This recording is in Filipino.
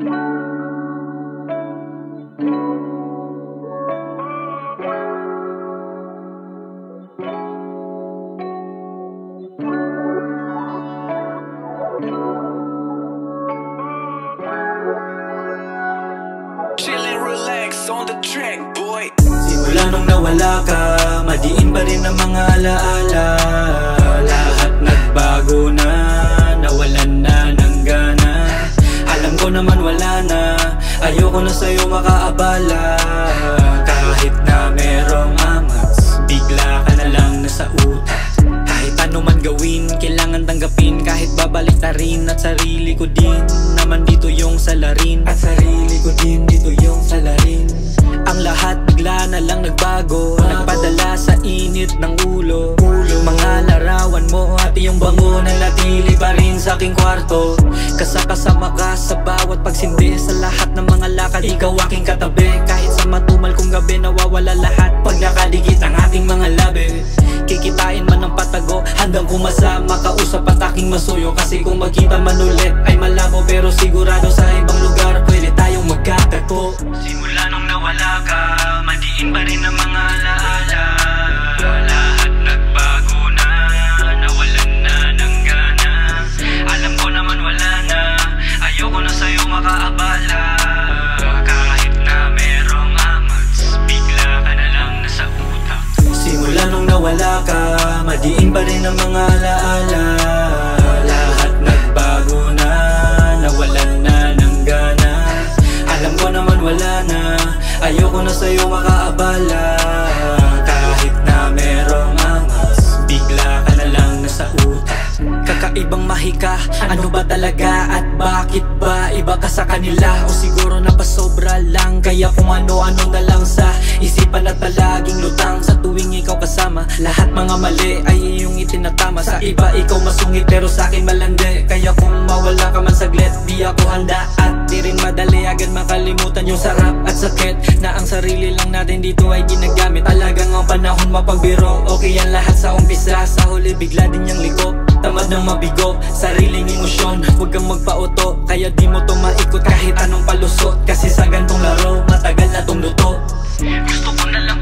Chillin', relax on the track, boy. Simula nung nawala ka, madiin pa rin ang mga alaala. Lahat nagbago na, nawalan na ng gana. Alam ko naman wala na, ayoko na sa'yo makaabala. Kahit na merong angas, bigla ka na lang nasa utak. Kahit ano man gawin, kailangan tanggapin. Kahit babalik na rin at sarili ko din naman dito yung salarin. At sarili ko din dito yung salarin. Ang lahat bigla na lang nagbago, nagpadala sa init ng ulo. Mga larawan mo at iyong bango nanatili pa rin sa aking kwarto. Kasama ka sa bawat pagsindi, sa lahat ng mga lakad ikaw aking katabi. Kahit sa matumal kong gabi nawawala lahat pag nakaligit ang ating mga labi. Kikitain man ng patago, handang kumasa, makausap at aking masuyo. Kasi kung magkita man ulit ay malabo, pero sigurado sa ibang lugar pwede tayong magkatagpo. Simula nung nawala ka, madiin pa rin ang mga alaala. Lahat nagbago na, nawalan na ng gana. Alam ko naman wala na, ayoko na sa'yo makaabala. Kahit na merong amats, bigla ka na lang nasa utak. Simula nung nawala ka, madiin pa rin ang mga alaala. Lahat nagbago na, nawalan na ng gana. Alam ko naman wala na, ayoko na sa'yo makaabala. Kahit na merong angas, bigla ka na lang nasa utak. Kakaibang mahika, ano ba talaga at bakit ba iba ka sa kanila? O siguro napasobra lang, kaya kung ano-ano na lang sa isipan at palaging lutang. Sa tuwing ikaw kasama, lahat mga mali ay iyong itinatama. Sa iba ikaw masungit pero sa akin malandi. Kaya kung mawala ka man saglit, di ako handa. At di rin madali agad makalimutan yung sarap at sakit na ang sarili lang natin dito ay ginagamit. Talagang ang panahon mapagbiro, okay yan lahat sa umpisa. Sa huli bigla din yung liko, tamad ng mabigo, sariling emosyon, huwag kang magpauto. Kaya di mo to maikot kahit anong palusot. Kasi sa gantong laro, matagal na tong luto. Gusto ko na lang